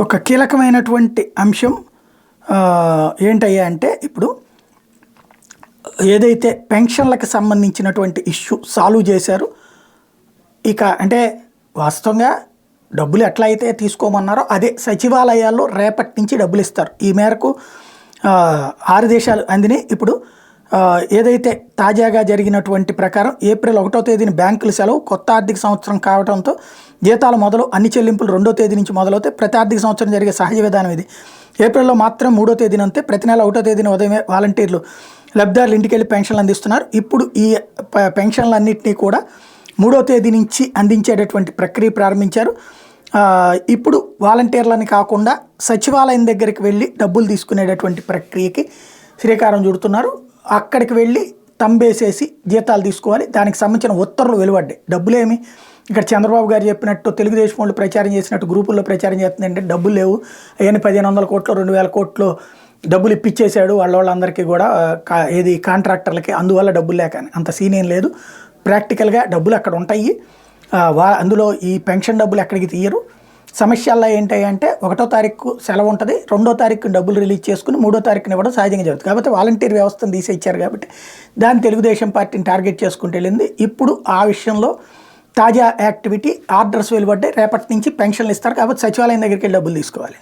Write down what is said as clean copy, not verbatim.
ఒక కీలకమైనటువంటి అంశం ఏంటయ్యా అంటే ఇప్పుడు ఏదైతే పెన్షన్లకు సంబంధించినటువంటి ఇష్యూ సాల్వ్ చేశారు. ఇక అంటే వాస్తవంగా డబ్బులు ఎట్లా అయితే తీసుకోమన్నారో అదే సచివాలయాల్లో రేపటి నుంచి డబ్బులు ఇస్తారు. ఈ మేరకు 6 దేశాలు అందిని. ఇప్పుడు ఏదైతే తాజాగా జరిగినటువంటి ప్రకారం ఏప్రిల్ 1వ తేదీన బ్యాంకుల సెలవు, కొత్త ఆర్థిక సంవత్సరం కావడంతో జీతాలు మొదలు అన్ని చెల్లింపులు 2వ తేదీ నుంచి మొదలవుతాయి. ప్రతి ఆర్థిక సంవత్సరం జరిగే సహజ విధానం ఇది. ఏప్రిల్లో మాత్రం 3వ తేదీన అంతే. ప్రతి నెల 1వ తేదీన ఉదయమే వాలంటీర్లు లబ్ధిదారులు ఇంటికి వెళ్ళి పెన్షన్లు అందిస్తున్నారు. ఇప్పుడు ఈ పెన్షన్లన్నింటినీ కూడా 3వ తేదీ నుంచి అందించేటటువంటి ప్రక్రియ ప్రారంభించారు. ఇప్పుడు వాలంటీర్లని కాకుండా సచివాలయం దగ్గరికి వెళ్ళి డబ్బులు తీసుకునేటటువంటి ప్రక్రియకి శ్రీకారం చుడుతున్నారు. అక్కడికి వెళ్ళి తంబేసేసి జీతాలు తీసుకోవాలి. దానికి సంబంధించిన ఉత్తర్వులు వెలువడ్డాయి. డబ్బులేమి ఇక్కడ చంద్రబాబు గారు చెప్పినట్టు తెలుగుదేశం వాళ్ళు ప్రచారం చేసినట్టు గ్రూపుల్లో ప్రచారం చేస్తుందంటే డబ్బులు లేవు, అవన్నీ 1500 కోట్లు 2000 కోట్లు డబ్బులు ఇప్పించేశాడు వాళ్ళందరికీ కూడా, ఏది కాంట్రాక్టర్లకి, అందువల్ల డబ్బులు లేక అంత సీన్ ఏం లేదు. ప్రాక్టికల్గా డబ్బులు అక్కడ ఉంటాయి. అందులో ఈ పెన్షన్ డబ్బులు ఎక్కడికి తీయరు. సమస్యల్లో ఏంటంటే 1వ తారీఖు సెలవు ఉంటుంది, 2వ తారీఖు డబ్బులు రిలీజ్ చేసుకుని 3వ తారీఖున ఇవ్వడం సహజంగా జరుగుతుంది. కాబట్టి వాలంటీర్ వ్యవస్థను తీసేచ్చారు కాబట్టి దాన్ని తెలుగుదేశం పార్టీని టార్గెట్ చేసుకుంటూ వెళ్ళింది. ఇప్పుడు ఆ విషయంలో తాజా యాక్టివిటీ, ఆర్డర్స్ వెలువడ్డాయి. రేపటి నుంచి పెన్షన్లు ఇస్తారు కాబట్టి సచివాలయం దగ్గరికి వెళ్ళి డబ్బులు తీసుకోవాలి.